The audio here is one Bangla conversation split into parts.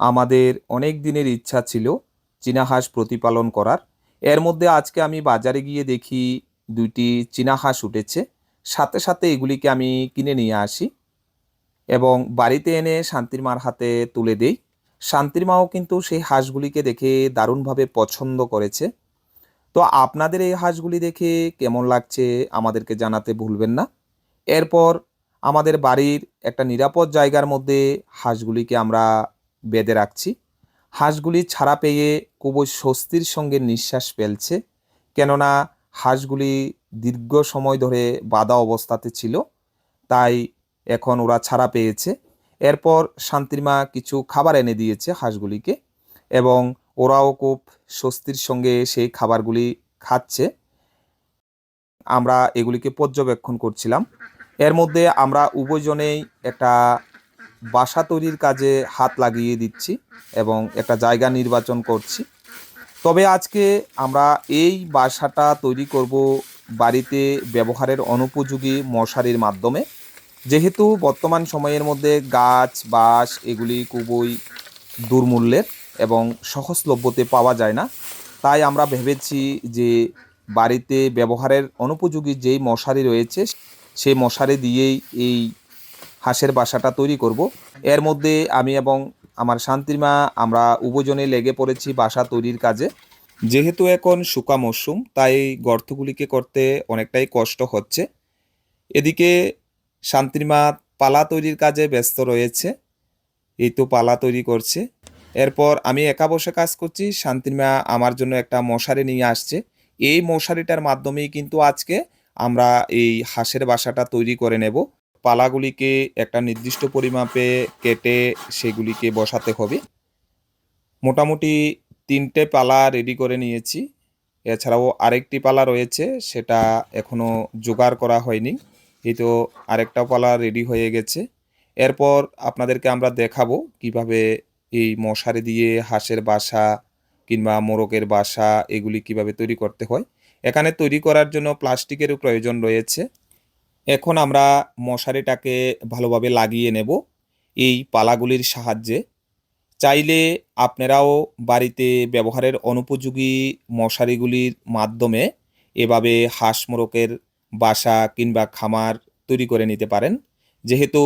আমাদের অনেক দিনের ইচ্ছা ছিল চীনা হাঁস প্রতিপালন করার। এর মধ্যে আজকে আমি বাজারে গিয়ে দেখি ২টি চীনা হাঁস উঠেছে। সাথে সাথে এগুলিকে আমি কিনে নিয়ে আসি এবং বাড়িতে এনে শান্তির মার হাতে তুলে দেই। শান্তির মাও কিন্তু সেই হাঁসগুলিকে দেখে দারুণভাবে পছন্দ করেছে। তো আপনাদের এই হাঁসগুলি দেখে কেমন লাগছে আমাদেরকে জানাতে ভুলবেন না। এরপর আমাদের বাড়ির একটা নিরাপদ জায়গার মধ্যে হাঁসগুলিকে আমরা বেঁধে রাখছি। হাঁসগুলি ছাড়া পেয়ে খুবই স্বস্তির সঙ্গে নিঃশ্বাস ফেলছে, কেননা হাঁসগুলি দীর্ঘ সময় ধরে বাঁধা অবস্থাতে ছিল, তাই এখন ওরা ছাড়া পেয়েছে। এরপর শান্তির মা কিছু খাবার এনে দিয়েছে হাঁসগুলিকে এবং ওরাও খুব স্বস্তির সঙ্গে সেই খাবারগুলি খাচ্ছে। আমরা এগুলিকে পর্যবেক্ষণ করছিলাম। এর মধ্যে আমরা উভয়জনেই একটা বাসা তৈরির কাজে হাত লাগিয়ে দিচ্ছি এবং একটা জায়গা নির্বাচন করছি। তবে আজকে আমরা এই বাসাটা তৈরি করব বাড়িতে ব্যবহারের অনুপযোগী মশারির মাধ্যমে। যেহেতু বর্তমান সময়ের মধ্যে গাছ বাঁশ এগুলি খুবই দুর্মূল্যের এবং সহজলভ্যতে পাওয়া যায় না, তাই আমরা ভেবেছি যে বাড়িতে ব্যবহারের অনুপযোগী যেই মশারি রয়েছে সেই মশারি দিয়েই এই হাঁসের বাসাটা তৈরি করব। এর মধ্যে আমি এবং আমার শান্তির মা আমরা উভয়জনে লেগে পড়েছি বাসা তৈরির কাজে। যেহেতু এখন শুকা মরশুম, তাই গর্তগুলিকে করতে অনেকটাই কষ্ট হচ্ছে। এদিকে শান্তির মা পালা তৈরির কাজে ব্যস্ত রয়েছে, এই তো পালা তৈরি করছে। এরপর আমি একা বসে কাজ করছি, শান্তির মা আমার জন্য একটা মশারি নিয়ে আসছে। এই মশারিটার মাধ্যমেই কিন্তু আজকে আমরা এই হাঁসের বাসাটা তৈরি করে নেব। পালাগুলিকে একটা নির্দিষ্ট পরিমাপে কেটে সেগুলিকে বসাতে হবে। মোটামুটি ৩টে পালা রেডি করে নিয়েছি। এছাড়াও আরেকটি পালা রয়েছে, সেটা এখনও জোগাড় করা হয়নি। এই তো আরেকটা পালা রেডি হয়ে গেছে। এরপর আপনাদেরকে আমরা দেখাবো কিভাবে এই মশারি দিয়ে হাঁসের বাসা কিংবা মোরগের বাসা এগুলি কিভাবে তৈরি করতে হয়। এখানে তৈরি করার জন্য প্লাস্টিকেরও প্রয়োজন রয়েছে। এখন আমরা মশারিটাকে ভালোভাবে লাগিয়ে নেব এই পালাগুলির সাহায্যে। চাইলে আপনারাও বাড়িতে ব্যবহারের অনুপযোগী মশারিগুলির মাধ্যমে এভাবে হাঁস মোরগের বাসা কিংবা খামার তৈরি করে নিতে পারেন। যেহেতু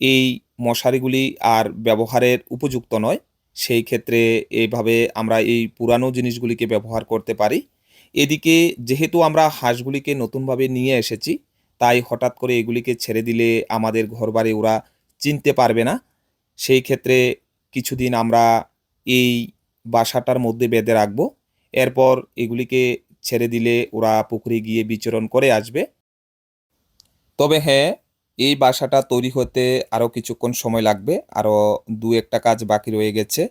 এই মশারিগুলি আর ব্যবহারের উপযুক্ত নয়, সেই ক্ষেত্রে এইভাবে আমরা এই পুরানো জিনিসগুলিকে ব্যবহার করতে পারি। এদিকে যেহেতু আমরা হাঁসগুলিকে নতুনভাবে নিয়ে এসেছি, তাই হঠাৎ করে এগুলিকে ছেড়ে দিলে আমাদের ঘরবাড়ি ওরা চিনতে পারবে না। সেই ক্ষেত্রে কিছুদিন আমরা এই বাসাটার মধ্যে বেঁধে রাখবো। এরপর এগুলিকে ছেড়ে দিলে ওরা পুকুরে গিয়ে বিচরণ করে আসবে। তবে হ্যাঁ, এই বাসাটা তৈরি হতে আরও কিছুক্ষণ সময় লাগবে, আরও ২-১টা কাজ বাকি রয়ে গেছে।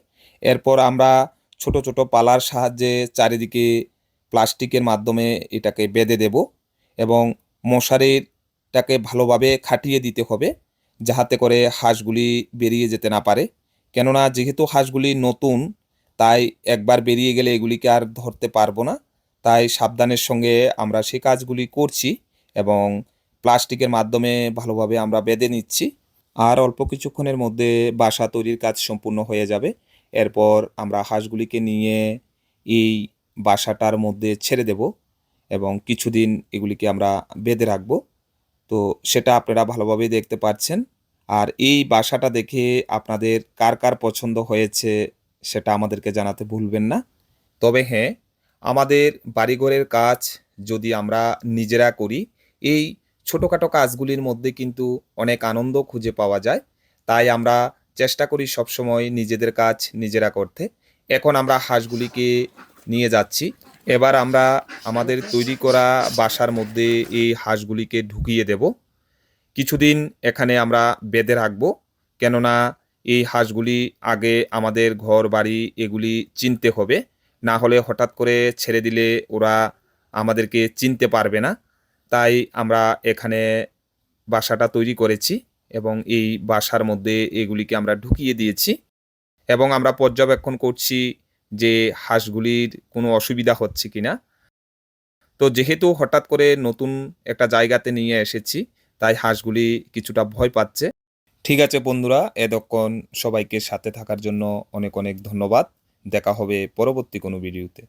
এরপর আমরা ছোট ছোট পালার সাহায্যে চারিদিকে প্লাস্টিকের মাধ্যমে এটাকে বেঁধে দেব এবং মশারিটাকে ভালোভাবে খাটিয়ে দিতে হবে, যাহাতে করে হাঁসগুলি বেরিয়ে যেতে না পারে। কেননা যেহেতু হাঁসগুলি নতুন, তাই একবার বেরিয়ে গেলে এগুলিকে আর ধরতে পারবো না। তাই সাবধানের সঙ্গে আমরা সেই কাজগুলি করছি এবং প্লাস্টিকের মাধ্যমে ভালোভাবে আমরা বেঁধে নিচ্ছি। আর অল্প কিছুক্ষণের মধ্যে বাসা তৈরির কাজ সম্পূর্ণ হয়ে যাবে। এরপর আমরা হাঁসগুলিকে নিয়ে এই বাসাটার মধ্যে ছেড়ে দেব এবং কিছুদিন এগুলিকে আমরা বেঁধে রাখব। তো সেটা আপনারা ভালোভাবেই দেখতে পাচ্ছেন। আর এই বাসাটা দেখে আপনাদের কার কার পছন্দ হয়েছে সেটা আমাদেরকে জানাতে ভুলবেন না। তবে হ্যাঁ, আমাদের বাড়িঘরের কাজ যদি আমরা নিজেরা করি, এই ছোটোখাটো কাজগুলির মধ্যে কিন্তু অনেক আনন্দ খুঁজে পাওয়া যায়। তাই আমরা চেষ্টা করি সবসময় নিজেদের কাজ নিজেরা করতে। এখন আমরা হাঁসগুলিকে নিয়ে যাচ্ছি। এবার আমরা আমাদের তৈরি করা বাসার মধ্যে এই হাঁসগুলিকে ঢুকিয়ে দেব। কিছুদিন এখানে আমরা বেঁধে রাখবো, কেননা এই হাঁসগুলি আগে আমাদের ঘর বাড়ি এগুলি চিনতে হবে। না হলে হঠাৎ করে ছেড়ে দিলে ওরা আমাদেরকে চিনতে পারবে না। তাই আমরা এখানে বাসাটা তৈরি করেছি এবং এই বাসার মধ্যে এগুলিকে আমরা ঢুকিয়ে দিয়েছি এবং আমরা পর্যবেক্ষণ করছি যে হাঁসগুলির কোনো অসুবিধা হচ্ছে কিনা। তো যেহেতু হঠাৎ করে নতুন একটা জায়গাতে নিয়ে এসেছি, তাই হাঁসগুলি কিছুটা ভয় পাচ্ছে। ঠিক আছে বন্ধুরা, এতক্ষণ সবাইকে সাথে থাকার জন্য অনেক অনেক ধন্যবাদ। দেখা হবে পরবর্তী কোনো ভিডিওতে।